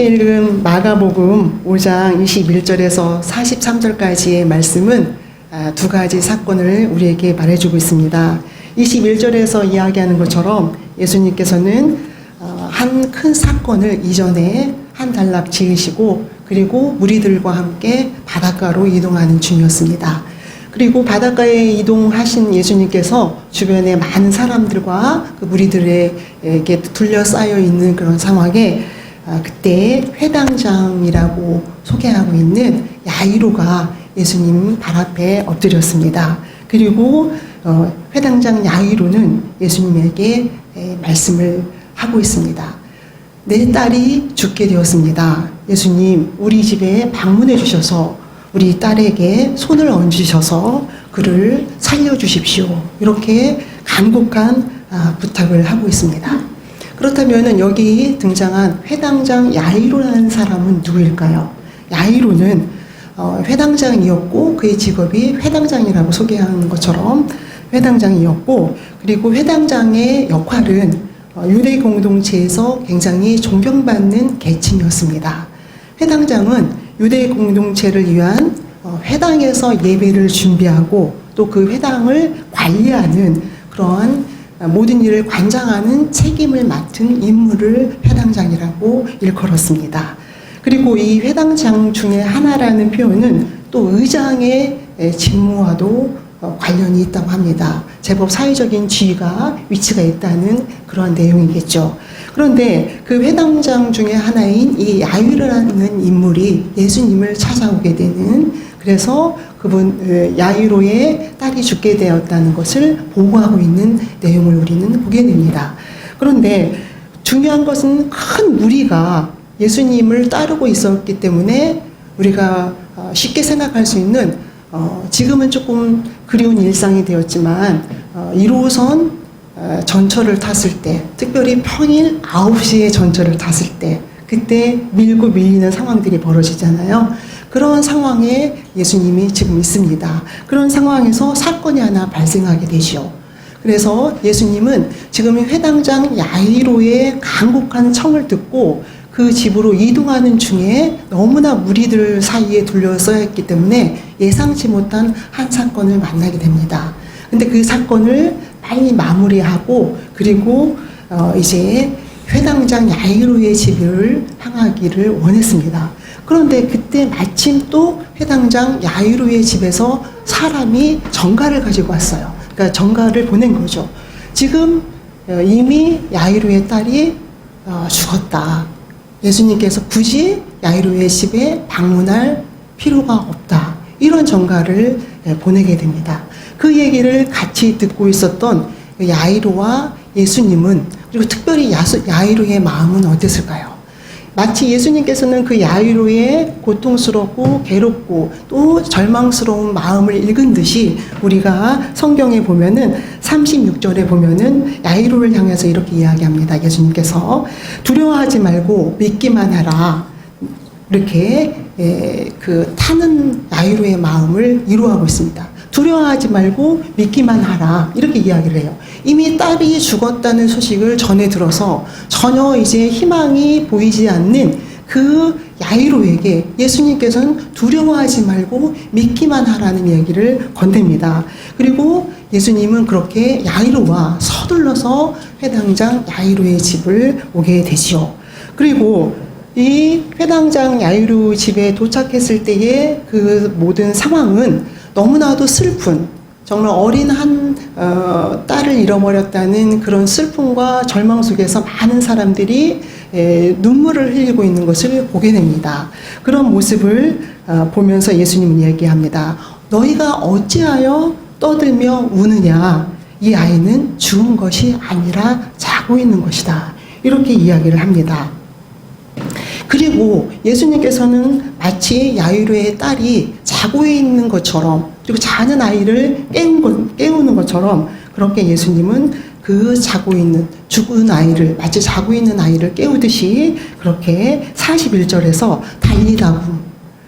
전에 읽은 마가복음 5장 21절에서 43절까지의 말씀은 두 가지 사건을 우리에게 말해주고 있습니다. 21절에서 이야기하는 것처럼 예수님께서는 한 큰 사건을 이전에 한 단락 지으시고 그리고 무리들과 함께 바닷가로 이동하는 중이었습니다. 그리고 바닷가에 이동하신 예수님께서 주변에 많은 사람들과 그 무리들에게 둘러싸여 있는 그런 상황에 그때 회당장이라고 소개하고 있는 야이로가 예수님 발 앞에 엎드렸습니다. 그리고 회당장 야이로는 예수님에게 말씀을 하고 있습니다. 내 딸이 죽게 되었습니다. 예수님, 우리 집에 방문해 주셔서 우리 딸에게 손을 얹으셔서 그를 살려주십시오. 이렇게 간곡한 부탁을 하고 있습니다. 그렇다면 여기 등장한 회당장 야이로라는 사람은 누구일까요? 야이로는 회당장이었고 그의 직업이 회당장이라고 소개하는 것처럼 회당장이었고, 그리고 회당장의 역할은 유대 공동체에서 굉장히 존경받는 계층이었습니다. 회당장은 유대 공동체를 위한 회당에서 예배를 준비하고 또 그 회당을 관리하는 그러한 모든 일을 관장하는 책임을 맡은 인물을 회당장이라고 일컬었습니다. 그리고 이 회당장 중에 하나라는 표현은 또 의장의 직무와도 관련이 있다고 합니다. 제법 사회적인 지위가 위치가 있다는 그러한 내용이겠죠. 그런데 그 회당장 중에 하나인 이 야이로라는 인물이 예수님을 찾아오게 되는, 그래서 그분 야이로의 딸이 죽게 되었다는 것을 보고하고 있는 내용을 우리는 보게 됩니다. 그런데 중요한 것은 큰 무리가 예수님을 따르고 있었기 때문에 우리가 쉽게 생각할 수 있는 지금은 조금 그리운 일상이 되었지만 1호선 전철을 탔을 때, 특별히 평일 9시에 전철을 탔을 때 그때 밀고 밀리는 상황들이 벌어지잖아요. 그런 상황에 예수님이 지금 있습니다. 그런 상황에서 사건이 하나 발생하게 되죠. 그래서 예수님은 지금 회당장 야이로의 간곡한 청을 듣고 그 집으로 이동하는 중에 너무나 무리들 사이에 둘러싸여 있기 때문에 예상치 못한 한 사건을 만나게 됩니다. 근데 그 사건을 빨리 마무리하고 그리고 이제 회당장 야이로의 집을 향하기를 원했습니다. 그런데 그때 마침 또 회당장 야이로의 집에서 사람이 전가를 가지고 왔어요. 그러니까 전가를 보낸 거죠. 지금 이미 야이로의 딸이 죽었다. 예수님께서 굳이 야이로의 집에 방문할 필요가 없다. 이런 전가를 보내게 됩니다. 그 얘기를 같이 듣고 있었던 야이로와 예수님은, 그리고 특별히 야이로의 마음은 어땠을까요? 마치 예수님께서는 그 야이로의 고통스럽고 괴롭고 또 절망스러운 마음을 읽은 듯이 우리가 성경에 보면은 36절에 보면은 야이로를 향해서 이렇게 이야기합니다. 예수님께서 두려워하지 말고 믿기만 하라. 이렇게 그 타는 야이로의 마음을 위로하고 있습니다. 두려워하지 말고 믿기만 하라. 이렇게 이야기를 해요. 이미 딸이 죽었다는 소식을 전해 들어서 전혀 이제 희망이 보이지 않는 그 야이로에게 예수님께서는 두려워하지 말고 믿기만 하라는 얘기를 건넵니다. 그리고 예수님은 그렇게 야이로와 서둘러서 회당장 야이로의 집을 오게 되지요. 그리고 이 회당장 야이로 집에 도착했을 때의 그 모든 상황은 너무나도 슬픈, 정말 어린 한 딸을 잃어버렸다는 그런 슬픔과 절망 속에서 많은 사람들이 눈물을 흘리고 있는 것을 보게 됩니다. 그런 모습을 보면서 예수님은 얘기합니다. 너희가 어찌하여 떠들며 우느냐? 이 아이는 죽은 것이 아니라 자고 있는 것이다. 이렇게 이야기를 합니다. 그리고 예수님께서는 마치 야이로의 딸이 자고 있는 것처럼, 그리고 자는 아이를 깨우는 것처럼 그렇게 예수님은 그 자고 있는 죽은 아이를, 마치 자고 있는 아이를 깨우듯이 그렇게 41절에서 달리라고,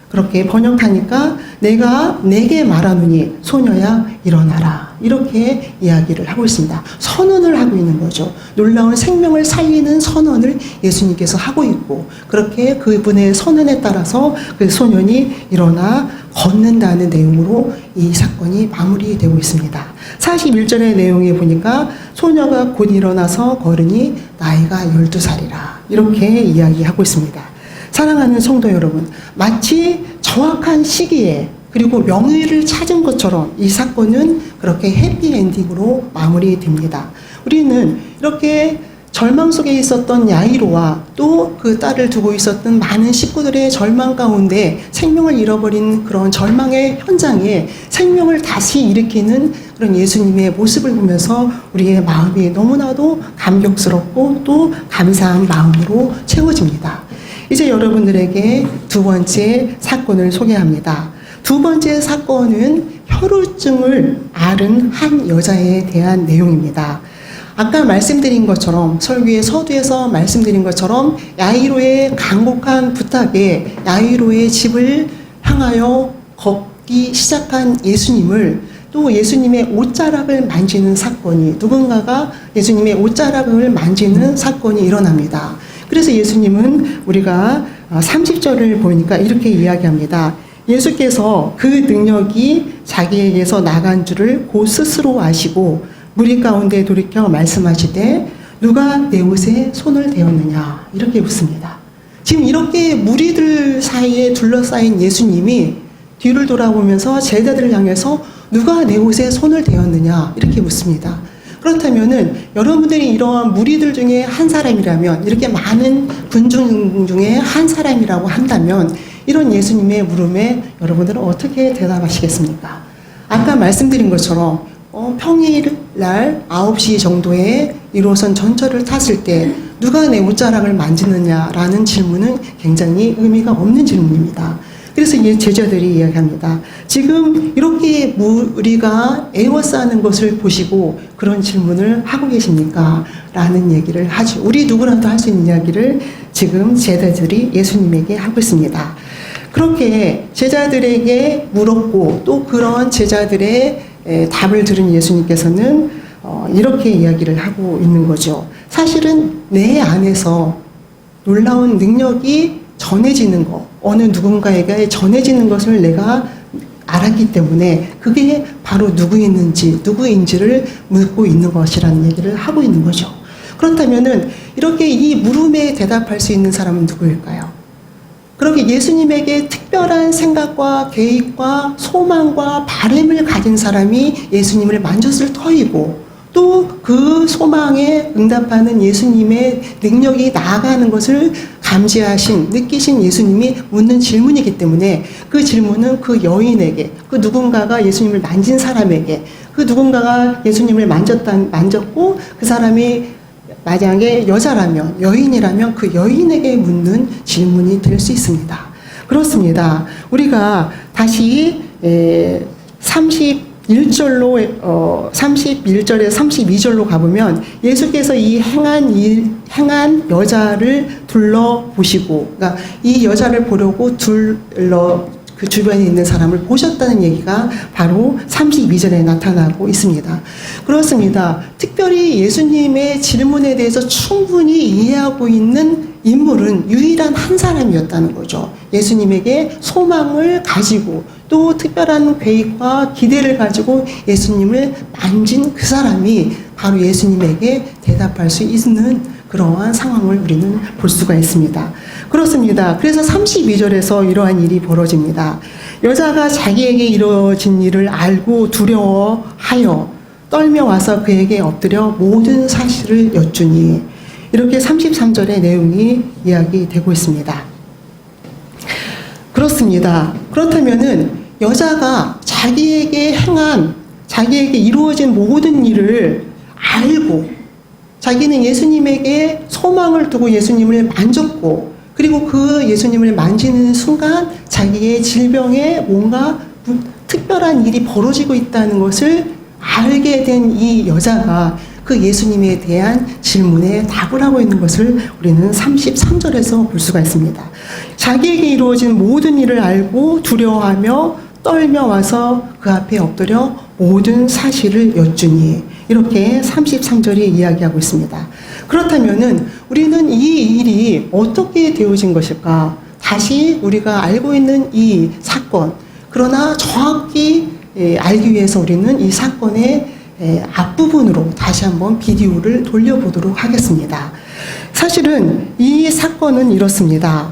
그렇게 번역하니까 내가 내게 말하노니 소녀야 일어나라. 이렇게 이야기를 하고 있습니다. 선언을 하고 있는 거죠. 놀라운 생명을 살리는 선언을 예수님께서 하고 있고 그렇게 그분의 선언에 따라서 그 소년이 일어나 걷는다는 내용으로 이 사건이 마무리되고 있습니다. 41절의 내용에 보니까 소녀가 곧 일어나서 걸으니 나이가 12살이라 이렇게 이야기하고 있습니다. 사랑하는 성도 여러분, 마치 정확한 시기에 그리고 명의를 찾은 것처럼 이 사건은 그렇게 해피엔딩으로 마무리됩니다. 우리는 이렇게 절망 속에 있었던 야이로와 또 그 딸을 두고 있었던 많은 식구들의 절망 가운데 생명을 잃어버린 그런 절망의 현장에 생명을 다시 일으키는 그런 예수님의 모습을 보면서 우리의 마음이 너무나도 감격스럽고 또 감사한 마음으로 채워집니다. 이제 여러분들에게 두 번째 사건을 소개합니다. 두 번째 사건은 혈우증을 앓은 한 여자에 대한 내용입니다. 아까 말씀드린 것처럼 설교의 서두에서 말씀드린 것처럼 야이로의 간곡한 부탁에 야이로의 집을 향하여 걷기 시작한 예수님을 또 예수님의 옷자락을 만지는 사건이 누군가가 예수님의 옷자락을 만지는 사건이 일어납니다. 그래서 예수님은 우리가 30절을 보니까 이렇게 이야기합니다. 예수께서 그 능력이 자기에게서 나간 줄을 곧 스스로 아시고 무리 가운데 돌이켜 말씀하시되 누가 내 옷에 손을 대었느냐 이렇게 묻습니다. 지금 이렇게 무리들 사이에 둘러싸인 예수님이 뒤를 돌아보면서 제자들을 향해서 누가 내 옷에 손을 대었느냐 이렇게 묻습니다. 그렇다면은 여러분들이 이러한 무리들 중에 한 사람이라면 이렇게 많은 군중 중에 한 사람이라고 한다면 이런 예수님의 물음에 여러분들은 어떻게 대답하시겠습니까? 아까 말씀드린 것처럼 평일날 9시 정도에 1호선 전철을 탔을 때 누가 내 옷자락을 만지느냐라는 질문은 굉장히 의미가 없는 질문입니다. 그래서 이 제자들이 이야기합니다. 지금 이렇게 우리가 에워싸는 것을 보시고 그런 질문을 하고 계십니까? 라는 얘기를 하죠. 우리 누구라도 할 수 있는 이야기를 지금 제자들이 예수님에게 하고 있습니다. 그렇게 제자들에게 물었고 또 그런 제자들의 답을 들은 예수님께서는 이렇게 이야기를 하고 있는 거죠. 사실은 내 안에서 놀라운 능력이 전해지는 것, 어느 누군가에게 전해지는 것을 내가 알았기 때문에 그게 바로 누구인지를 묻고 있는 것이라는 얘기를 하고 있는 거죠. 그렇다면은 이렇게 이 물음에 대답할 수 있는 사람은 누구일까요? 그렇게 예수님에게 특별한 생각과 계획과 소망과 바람을 가진 사람이 예수님을 만졌을 터이고 또 그 소망에 응답하는 예수님의 능력이 나아가는 것을 감지하신, 느끼신 예수님이 묻는 질문이기 때문에 그 질문은 그 여인에게, 그 누군가가 예수님을 만진 사람에게, 그 누군가가 예수님을 만졌고 그 사람이 만약에 여자라면, 여인이라면 그 여인에게 묻는 질문이 될 수 있습니다. 그렇습니다. 우리가 다시 31절에서 32절로 가보면 예수께서 이 행한 여자를 둘러보시고, 그러니까 이 여자를 보려고 그 주변에 있는 사람을 보셨다는 얘기가 바로 32절에 나타나고 있습니다. 그렇습니다. 특별히 예수님의 질문에 대해서 충분히 이해하고 있는 인물은 유일한 한 사람이었다는 거죠. 예수님에게 소망을 가지고 또 특별한 계획과 기대를 가지고 예수님을 만진 그 사람이 바로 예수님에게 대답할 수 있는 그러한 상황을 우리는 볼 수가 있습니다. 그렇습니다. 그래서 32절에서 이러한 일이 벌어집니다. 여자가 자기에게 이루어진 일을 알고 두려워하여 떨며 와서 그에게 엎드려 모든 사실을 여쭈니, 이렇게 33절의 내용이 이야기되고 있습니다. 그렇습니다. 그렇다면은 여자가 자기에게 이루어진 모든 일을 알고 자기는 예수님에게 소망을 두고 예수님을 만졌고, 그리고 그 예수님을 만지는 순간 자기의 질병에 뭔가 특별한 일이 벌어지고 있다는 것을 알게 된 이 여자가 그 예수님에 대한 질문에 답을 하고 있는 것을 우리는 33절에서 볼 수가 있습니다. 자기에게 이루어진 모든 일을 알고 두려워하며 떨며 와서 그 앞에 엎드려 모든 사실을 여쭈니, 이렇게 33절이 이야기하고 있습니다. 그렇다면은 우리는 이 일이 어떻게 되어진 것일까? 다시 우리가 알고 있는 이 사건, 그러나 정확히 알기 위해서 우리는 이 사건의 앞부분으로 다시 한번 비디오를 돌려보도록 하겠습니다. 사실은 이 사건은 이렇습니다.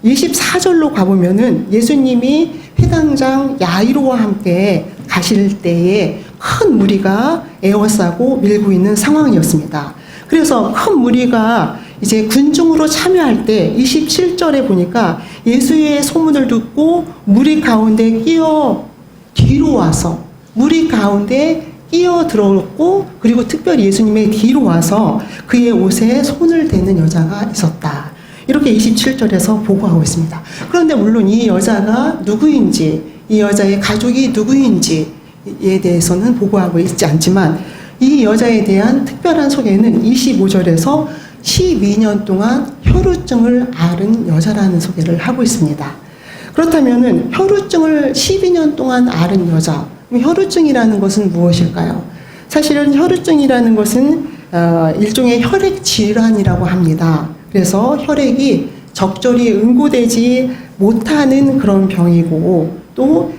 24절로 가보면은 예수님이 회당장 야이로와 함께 가실 때에 큰 무리가 에워싸고 밀고 있는 상황이었습니다. 그래서 큰 무리가 이제 군중으로 참여할 때 27절에 보니까 예수의 소문을 듣고 무리 가운데 끼어 뒤로 와서 무리 가운데 끼어 들어오고, 그리고 특별히 예수님의 뒤로 와서 그의 옷에 손을 대는 여자가 있었다. 이렇게 27절에서 보고하고 있습니다. 그런데 물론 이 여자가 누구인지, 이 여자의 가족이 누구인지에 대해서는 보고하고 있지 않지만, 이 여자에 대한 특별한 소개는 25절에서 12년 동안 혈루증을 앓은 여자라는 소개를 하고 있습니다. 그렇다면은 혈루증을 12년 동안 앓은 여자, 혈루증이라는 것은 무엇일까요? 사실은 혈루증이라는 것은 일종의 혈액 질환이라고 합니다. 그래서 혈액이 적절히 응고되지 못하는 그런 병이고, 또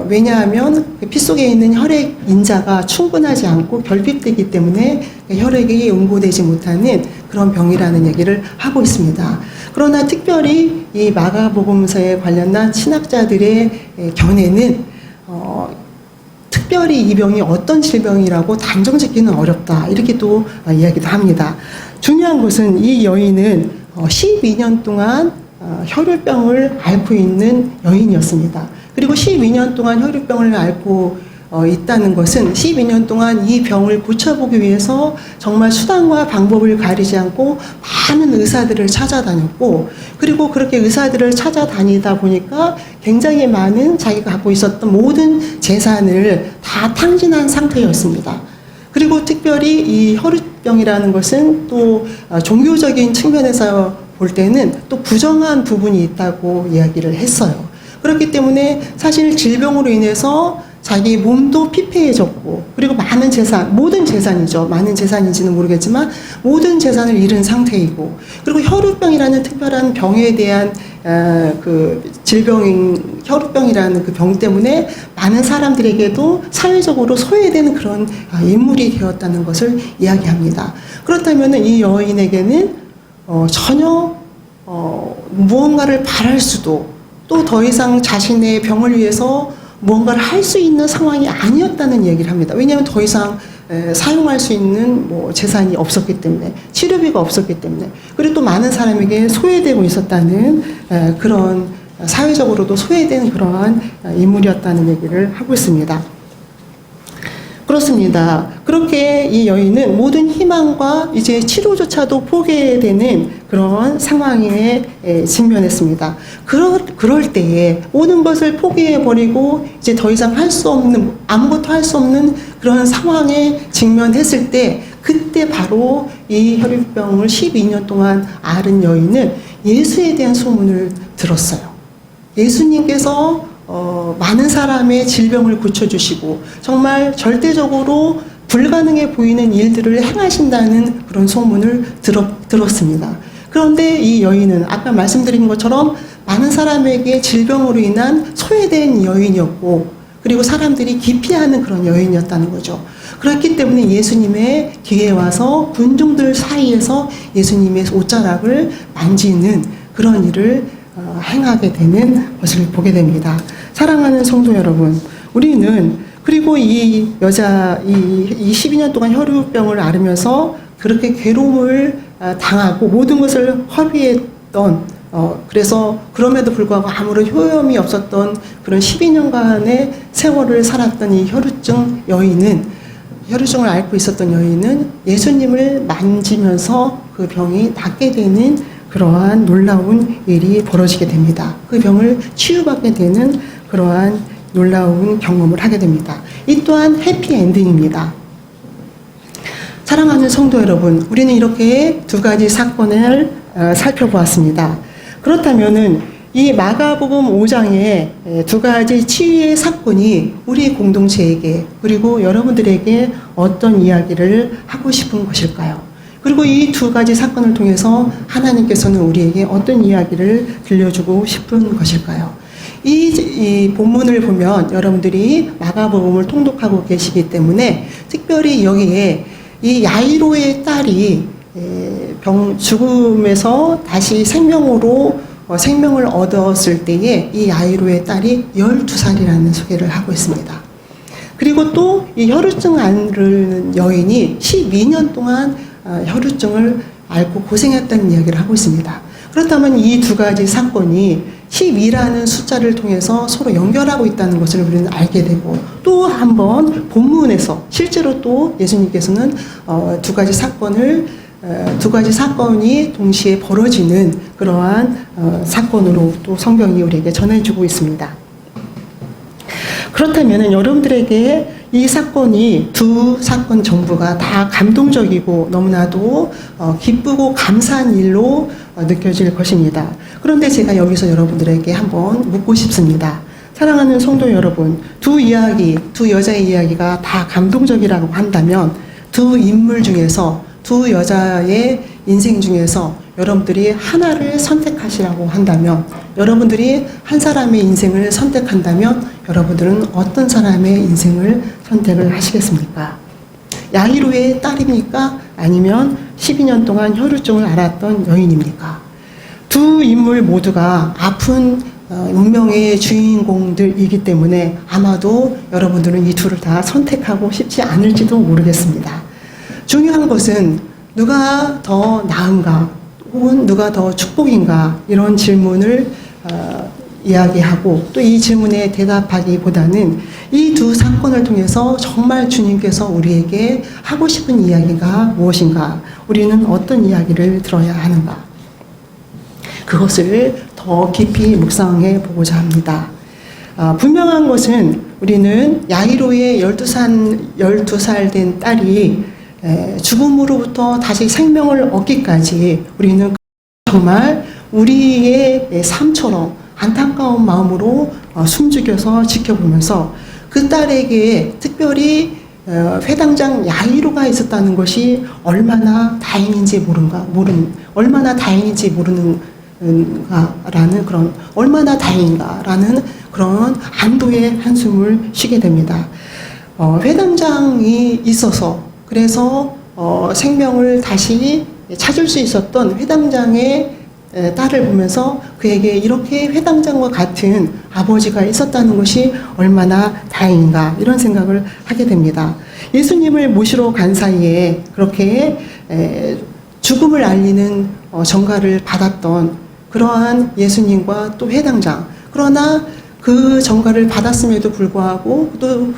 왜냐하면 피 속에 있는 혈액 인자가 충분하지 않고 결핍되기 때문에 혈액이 응고되지 못하는 그런 병이라는 얘기를 하고 있습니다. 그러나 특별히 이 마가복음서에 관련한 신학자들의 견해는 특별히 이 병이 어떤 질병이라고 단정짓기는 어렵다, 이렇게 또 이야기도 합니다. 중요한 것은 이 여인은 12년 동안 혈루병을 앓고 있는 여인이었습니다. 그리고 12년 동안 혈루병을 앓고 있다는 것은 12년 동안 이 병을 고쳐보기 위해서 정말 수단과 방법을 가리지 않고 많은 의사들을 찾아다녔고, 그리고 그렇게 의사들을 찾아다니다 보니까 굉장히 많은 자기가 갖고 있었던 모든 재산을 다 탕진한 상태였습니다. 그리고 특별히 이 혈루병이라는 것은 또 종교적인 측면에서 볼 때는 또 부정한 부분이 있다고 이야기를 했어요. 그렇기 때문에 사실 질병으로 인해서 자기 몸도 피폐해졌고, 그리고 많은 재산, 모든 재산이죠. 많은 재산인지는 모르겠지만 모든 재산을 잃은 상태이고, 그리고 혈루병이라는 특별한 병에 대한 그 질병인 혈루병이라는 그 병 때문에 많은 사람들에게도 사회적으로 소외되는 그런 인물이 되었다는 것을 이야기합니다. 그렇다면 이 여인에게는 전혀 무언가를 바랄 수도, 또 더 이상 자신의 병을 위해서 무언가를 할 수 있는 상황이 아니었다는 얘기를 합니다. 왜냐하면 더 이상 사용할 수 있는 재산이 없었기 때문에, 치료비가 없었기 때문에, 그리고 또 많은 사람에게 소외되고 있었다는 그런, 사회적으로도 소외된 그러한 인물이었다는 얘기를 하고 있습니다. 그렇습니다. 그렇게 이 여인은 모든 희망과 이제 치료조차도 포기되는 그런 상황에 직면했습니다. 그럴 때에 모든 것을 포기해버리고 이제 더 이상 할 수 없는, 아무것도 할 수 없는 그런 상황에 직면했을 때, 그때 바로 이 혈루병을 12년 동안 앓은 여인은 예수에 대한 소문을 들었어요. 예수님께서 많은 사람의 질병을 고쳐주시고 정말 절대적으로 불가능해 보이는 일들을 행하신다는 그런 소문을 들었습니다. 그런데 이 여인은 아까 말씀드린 것처럼 많은 사람에게 질병으로 인한 소외된 여인이었고, 그리고 사람들이 기피하는 그런 여인이었다는 거죠. 그렇기 때문에 예수님의 뒤에 와서 군중들 사이에서 예수님의 옷자락을 만지는 그런 일을 행하게 되는 것을 보게 됩니다. 사랑하는 성도 여러분, 우리는 그리고 이 여자, 이 12년 동안 혈루병을 앓으면서 그렇게 괴로움을 당하고 모든 것을 허비했던, 그래서 그럼에도 불구하고 아무런 효험이 없었던 그런 12년간의 세월을 살았던 이 혈루증을 앓고 있었던 여인은 예수님을 만지면서 그 병이 낫게 되는 그러한 놀라운 일이 벌어지게 됩니다. 그 병을 치유받게 되는 그러한 놀라운 경험을 하게 됩니다. 이 또한 해피엔딩입니다. 사랑하는 성도 여러분, 우리는 이렇게 두 가지 사건을 살펴보았습니다. 그렇다면은 이 마가복음 5장의 두 가지 치유의 사건이 우리 공동체에게 그리고 여러분들에게 어떤 이야기를 하고 싶은 것일까요? 그리고 이 두 가지 사건을 통해서 하나님께서는 우리에게 어떤 이야기를 들려주고 싶은 것일까요? 이 본문을 보면 여러분들이 마가복음을 통독하고 계시기 때문에 특별히 여기에 이 야이로의 딸이 죽음에서 다시 생명을 얻었을 때에 이 야이로의 딸이 12살이라는 소개를 하고 있습니다. 그리고 또 이 혈루증 앓는 여인이 12년 동안 혈루증을 앓고 고생했다는 이야기를 하고 있습니다. 그렇다면 이 두 가지 사건이 12라는 숫자를 통해서 서로 연결하고 있다는 것을 우리는 알게 되고, 또 한 번 본문에서 실제로 또 예수님께서는 두 가지 사건이 동시에 벌어지는 그러한 사건으로 또 성경이 우리에게 전해주고 있습니다. 그렇다면 여러분들에게 이 사건이 두 사건 전부가 다 감동적이고 너무나도 기쁘고 감사한 일로 느껴질 것입니다. 그런데 제가 여기서 여러분들에게 한번 묻고 싶습니다. 사랑하는 성도 여러분, 두 여자의 이야기가 다 감동적이라고 한다면 두 인물 중에서, 두 여자의 인생 중에서 여러분들이 하나를 선택하시라고 한다면, 여러분들이 한 사람의 인생을 선택한다면 여러분들은 어떤 사람의 인생을 선택을 하시겠습니까? 야이로의 딸입니까? 아니면 12년 동안 혈루증을 앓았던 여인입니까? 두 인물 모두가 아픈 운명의 주인공들이기 때문에 아마도 여러분들은 이 둘을 다 선택하고 싶지 않을지도 모르겠습니다. 중요한 것은 누가 더 나은가 혹은 누가 더 축복인가, 이런 질문을 이야기하고 또 이 질문에 대답하기보다는 이 두 사건을 통해서 정말 주님께서 우리에게 하고 싶은 이야기가 무엇인가, 우리는 어떤 이야기를 들어야 하는가, 그것을 더 깊이 묵상해 보고자 합니다. 분명한 것은 우리는 야이로의 12살 된 딸이 죽음으로부터 다시 생명을 얻기까지 우리는 정말 우리의 삶처럼 안타까운 마음으로 숨죽여서 지켜보면서 그 딸에게 특별히 회당장 야이로가 있었다는 것이 얼마나 다행인지 얼마나 다행인가라는 그런 안도의 한숨을 쉬게 됩니다. 회당장이 있어서, 그래서 생명을 다시 찾을 수 있었던 회당장의 딸을 보면서 그에게 이렇게 회당장과 같은 아버지가 있었다는 것이 얼마나 다행인가, 이런 생각을 하게 됩니다. 예수님을 모시러 간 사이에 그렇게 죽음을 알리는 전가를 받았던 그러한 예수님과 또 회당장, 그러나 그 전가를 받았음에도 불구하고 또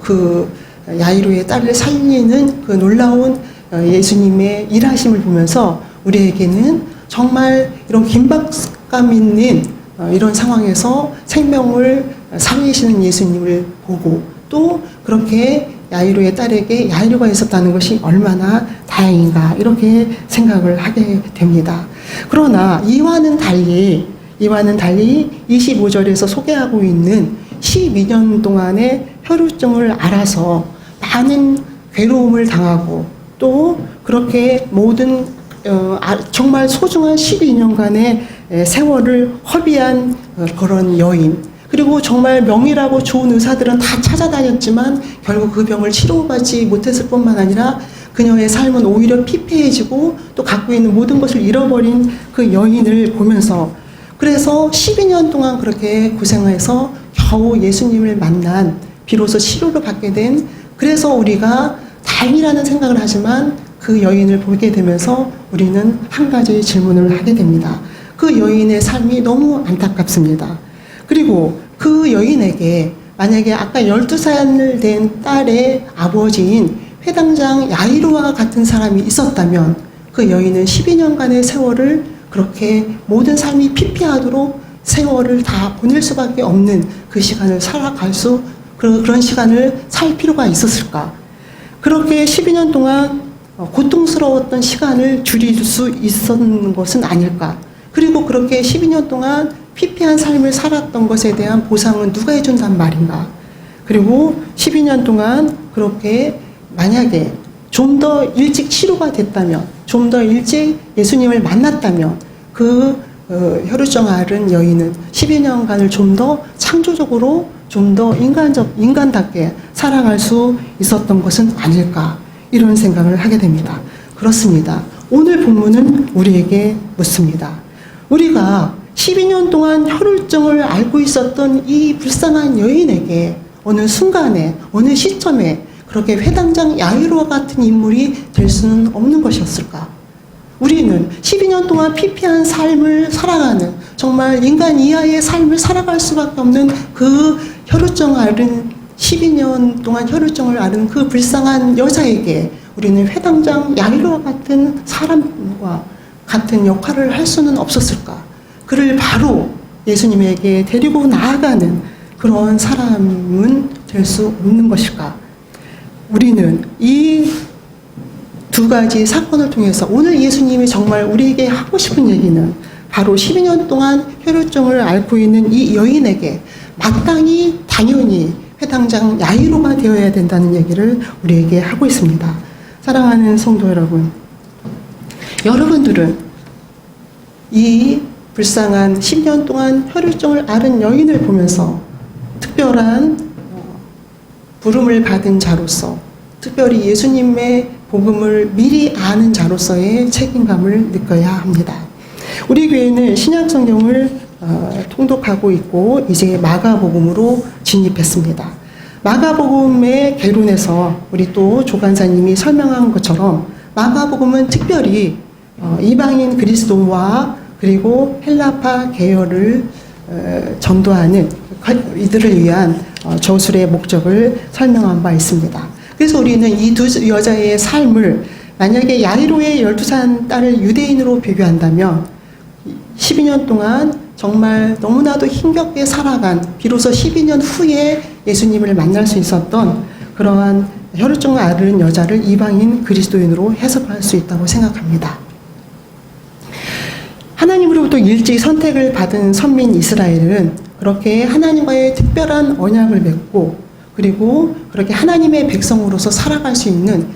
그 야이로의 딸을 살리는 그 놀라운 예수님의 일하심을 보면서 우리에게는 정말 이런 긴박감 있는 이런 상황에서 생명을 살리시는 예수님을 보고, 또 그렇게 야이로의 딸에게 야이로가 있었다는 것이 얼마나 다행인가, 이렇게 생각을 하게 됩니다. 그러나 이와는 달리 25절에서 소개하고 있는 12년 동안의 혈루증을 앓아서 많은 괴로움을 당하고 또 그렇게 모든 정말 소중한 12년간의 세월을 허비한 그런 여인, 그리고 정말 명의라고 좋은 의사들은 다 찾아다녔지만 결국 그 병을 치료받지 못했을 뿐만 아니라 그녀의 삶은 오히려 피폐해지고 또 갖고 있는 모든 것을 잃어버린 그 여인을 보면서, 그래서 12년 동안 그렇게 고생해서 겨우 예수님을 만난, 비로소 치료를 받게 된, 그래서 우리가 다행이라는 생각을 하지만 그 여인을 보게 되면서 우리는 한 가지 질문을 하게 됩니다. 그 여인의 삶이 너무 안타깝습니다. 그리고 그 여인에게 만약에 아까 12살 된 딸의 아버지인 회당장 야이로와 같은 사람이 있었다면 그 여인은 12년간의 세월을 그렇게 모든 삶이 피폐하도록 세월을 다 보낼 수밖에 없는 그 시간을 그런 시간을 살 필요가 있었을까? 그렇게 12년 동안 고통스러웠던 시간을 줄일 수 있었는 것은 아닐까. 그리고 그렇게 12년 동안 피폐한 삶을 살았던 것에 대한 보상은 누가 해준단 말인가. 그리고 12년 동안 그렇게 만약에 좀 더 일찍 치료가 됐다면, 좀 더 일찍 예수님을 만났다면 그 혈루증 앓은 여인은 12년간을 좀 더 창조적으로 좀 더 인간답게 살아갈 수 있었던 것은 아닐까, 이런 생각을 하게 됩니다. 그렇습니다. 오늘 본문은 우리에게 묻습니다. 우리가 12년 동안 혈루증을 앓고 있었던 이 불쌍한 여인에게 어느 순간에, 어느 시점에 그렇게 회당장 야이로와 같은 인물이 될 수는 없는 것이었을까? 우리는 12년 동안 피폐한 삶을 살아가는, 정말 인간 이하의 삶을 살아갈 수밖에 없는 그 혈루증 앓은, 12년 동안 혈루증을 앓은 그 불쌍한 여자에게 우리는 회당장 야이로와 같은 사람과 같은 역할을 할 수는 없었을까? 그를 바로 예수님에게 데리고 나아가는 그런 사람은 될 수 없는 것일까? 우리는 이 두 가지 사건을 통해서 오늘 예수님이 정말 우리에게 하고 싶은 얘기는 바로 12년 동안 혈루증을 앓고 있는 이 여인에게 마땅히 당연히 회당장 야이로가 되어야 된다는 얘기를 우리에게 하고 있습니다. 사랑하는 성도 여러분, 여러분들은 이 불쌍한 10년 동안 혈루증을 앓은 여인을 보면서 특별한 부름을 받은 자로서, 특별히 예수님의 복음을 미리 아는 자로서의 책임감을 느껴야 합니다. 우리 교회는 신약성경을 통독하고 있고 이제 마가복음으로 진입했습니다. 마가복음의 개론에서 우리 또 조간사님이 설명한 것처럼 마가복음은 특별히 이방인 그리스도와 그리고 헬라파 계열을 전도하는 이들을 위한 저술의 목적을 설명한 바 있습니다. 그래서 우리는 이 두 여자의 삶을 만약에 야이로의 12살 딸을 유대인으로 비교한다면 12년 동안 정말 너무나도 힘겹게 살아간, 비로소 12년 후에 예수님을 만날 수 있었던 그러한 혈루증을 앓은 여자를 이방인 그리스도인으로 해석할 수 있다고 생각합니다. 하나님으로부터 일찍 선택을 받은 선민 이스라엘은 그렇게 하나님과의 특별한 언약을 맺고, 그리고 그렇게 하나님의 백성으로서 살아갈 수 있는,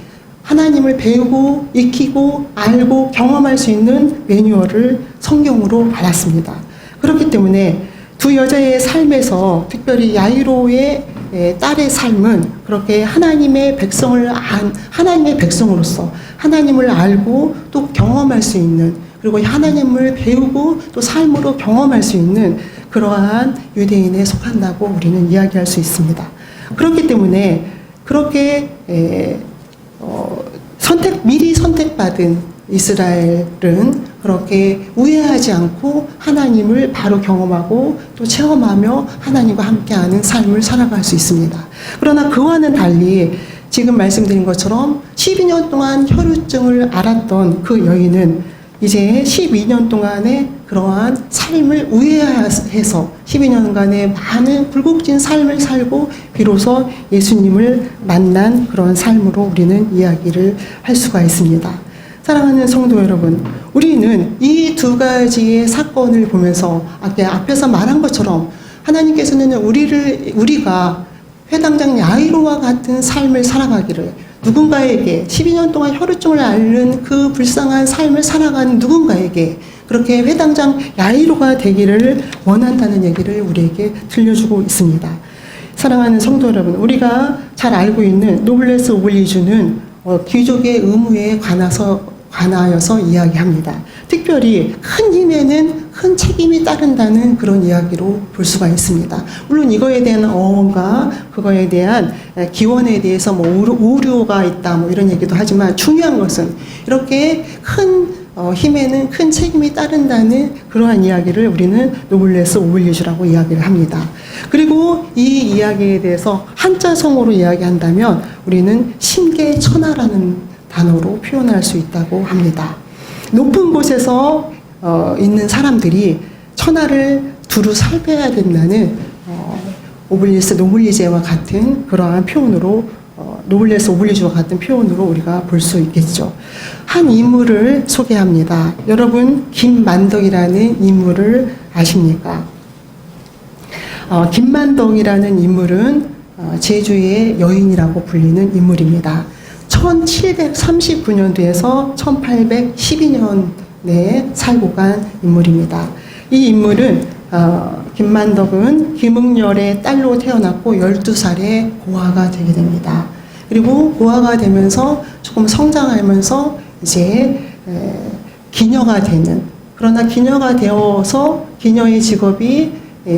하나님을 배우고 익히고 알고 경험할 수 있는 매뉴얼을 성경으로 받았습니다. 그렇기 때문에 두 여자의 삶에서 특별히 야이로의 딸의 삶은 그렇게 하나님의 백성을 하나님의 백성으로서 하나님을 알고 또 경험할 수 있는, 그리고 하나님을 배우고 또 삶으로 경험할 수 있는 그러한 유대인에 속한다고 우리는 이야기할 수 있습니다. 그렇기 때문에 그렇게 미리 선택받은 이스라엘은 그렇게 우회하지 않고 하나님을 바로 경험하고 또 체험하며 하나님과 함께하는 삶을 살아갈 수 있습니다. 그러나 그와는 달리 지금 말씀드린 것처럼 12년 동안 혈루증을 앓았던 그 여인은 이제 12년 동안의 그러한 삶을 우회해서 12년간의 많은 굴곡진 삶을 살고 비로소 예수님을 만난 그런 삶으로 우리는 이야기를 할 수가 있습니다. 사랑하는 성도 여러분, 우리는 이 두 가지의 사건을 보면서 앞에서 말한 것처럼 하나님께서는 우리가 회당장 야이로와 같은 삶을 살아가기를, 누군가에게 12년 동안 혈루증을 앓는 그 불쌍한 삶을 살아가는 누군가에게 그렇게 회당장 야이로가 되기를 원한다는 얘기를 우리에게 들려주고 있습니다. 사랑하는 성도 여러분, 우리가 잘 알고 있는 노블레스 오블리주는 귀족의 의무에 관하여서 이야기합니다. 특별히 큰 힘에는 큰 책임이 따른다는 그런 이야기로 볼 수가 있습니다. 물론 이거에 대한 어원과 그거에 대한 기원에 대해서 오류가 있다 이런 얘기도 하지만 중요한 것은 이렇게 큰 힘에는 큰 책임이 따른다는 그러한 이야기를 우리는 노블레스 오블리주라고 이야기를 합니다. 그리고 이 이야기에 대해서 한자성어로 이야기한다면 우리는 심계천하라는 단어로 표현할 수 있다고 합니다. 높은 곳에서 있는 사람들이 천하를 두루 살펴야 된다는 오블리스 노블리제와 같은 그러한 표현으로 노블레스 오블리주와 같은 표현으로 우리가 볼 수 있겠죠. 한 인물을 소개합니다. 여러분, 김만덕이라는 인물을 아십니까? 김만덕이라는 인물은 제주의 여인이라고 불리는 인물입니다. 1739년도에서 1812년에 살고 간 인물입니다. 이 인물은 김만덕은 김응렬의 딸로 태어났고 12살에 고아가 되게 됩니다. 그리고 고아가 되면서 조금 성장하면서 이제 기녀가 되는, 그러나 기녀가 되어서 기녀의 직업이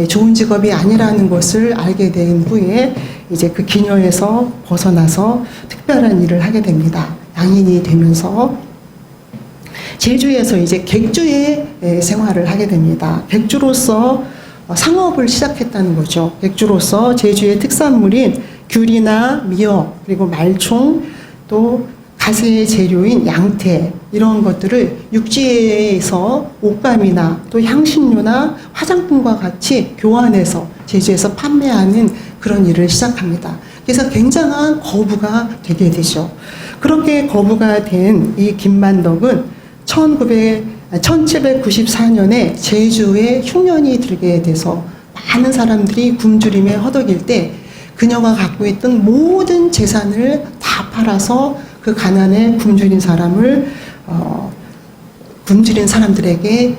좋은 직업이 아니라는 것을 알게 된 후에 이제 그 기녀에서 벗어나서 특별한 일을 하게 됩니다. 양인이 되면서 제주에서 이제 객주의 생활을 하게 됩니다. 객주로서 상업을 시작했다는 거죠. 객주로서 제주의 특산물인 귤이나 미역, 그리고 말총, 또 가세의 재료인 양태, 이런 것들을 육지에서 옷감이나 또 향신료나 화장품과 같이 교환해서 제주에서 판매하는 그런 일을 시작합니다. 그래서 굉장한 거부가 되게 되죠. 그렇게 거부가 된 이 김만덕은 1794년에 제주에 흉년이 들게 돼서 많은 사람들이 굶주림에 허덕일 때 그녀가 갖고 있던 모든 재산을 다 팔아서 그 가난에 굶주린 사람들에게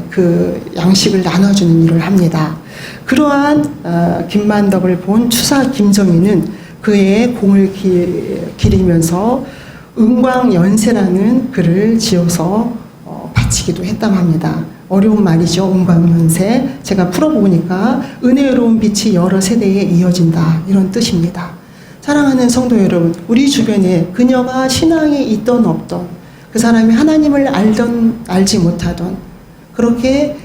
그 양식을 나눠주는 일을 합니다. 그러한 김만덕을 본 추사 김정희는 그의 공을 기리면서 은광연세라는 글을 지어서 바치기도 했다고 합니다. 어려운 말이죠. 은광연세. 제가 풀어보니까 은혜로운 빛이 여러 세대에 이어진다, 이런 뜻입니다. 사랑하는 성도 여러분, 우리 주변에 그녀가 신앙이 있던 없던, 그 사람이 하나님을 알던 알지 못하던, 그렇게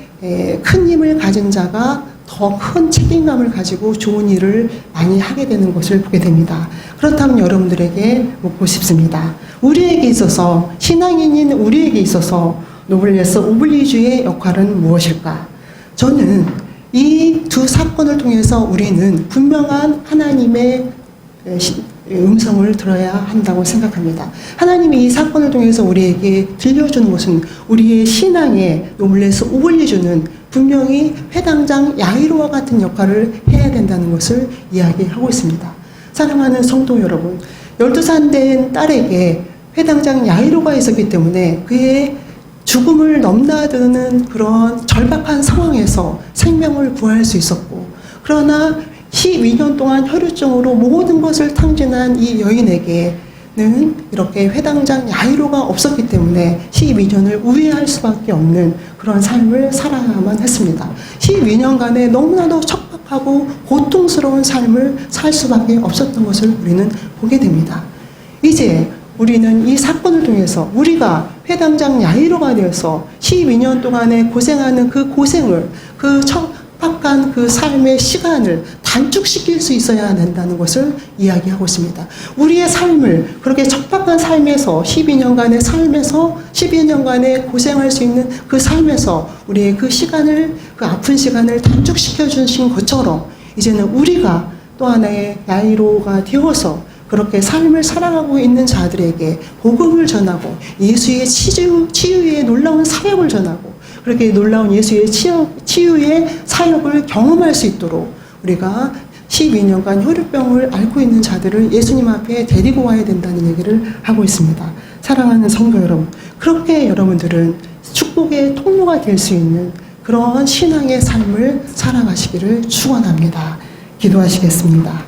큰 힘을 가진 자가 더 큰 책임감을 가지고 좋은 일을 많이 하게 되는 것을 보게 됩니다. 그렇다면 여러분들에게 묻고 싶습니다. 우리에게 있어서, 신앙인인 우리에게 있어서 노블레스 오블리주의 역할은 무엇일까? 저는 이 두 사건을 통해서 우리는 분명한 하나님의 음성을 들어야 한다고 생각합니다. 하나님이 이 사건을 통해서 우리에게 들려주는 것은 우리의 신앙에 노블레스 오블리주는 분명히 회당장 야이로와 같은 역할을 해야 된다는 것을 이야기하고 있습니다. 사랑하는 성도 여러분, 12살 된 딸에게 회당장 야이로가 있었기 때문에 그의 죽음을 넘나드는 그런 절박한 상황에서 생명을 구할 수 있었고, 그러나 12년 동안 혈루증으로 모든 것을 탕진한 이 여인에게는 이렇게 회당장 야이로가 없었기 때문에 12년을 우회할 수밖에 없는 그런 삶을 살아야만 했습니다. 12년간의 너무나도 척박하고 고통스러운 삶을 살 수밖에 없었던 것을 우리는 보게 됩니다. 이제 우리는 이 사건을 통해서 우리가 회당장 야이로가 되어서 12년 동안에 고생하는 그 고생을, 그 척박한 그 삶의 시간을 단축시킬 수 있어야 된다는 것을 이야기하고 있습니다. 우리의 삶을, 그렇게 척박한 삶에서 12년간의 삶에서 12년간의 고생할 수 있는 그 삶에서 우리의 그 시간을, 그 아픈 시간을 단축시켜 주신 것처럼 이제는 우리가 또 하나의 야이로가 되어서 그렇게 삶을 살아가고 있는 자들에게 복음을 전하고 예수의 치유의 놀라운 사역을 전하고 그렇게 놀라운 예수의 치유의 사역을 경험할 수 있도록 우리가 12년간 혈루병을 앓고 있는 자들을 예수님 앞에 데리고 와야 된다는 얘기를 하고 있습니다. 사랑하는 성도 여러분, 그렇게 여러분들은 축복의 통로가 될 수 있는 그런 신앙의 삶을 살아가시기를 축원합니다. 기도하시겠습니다.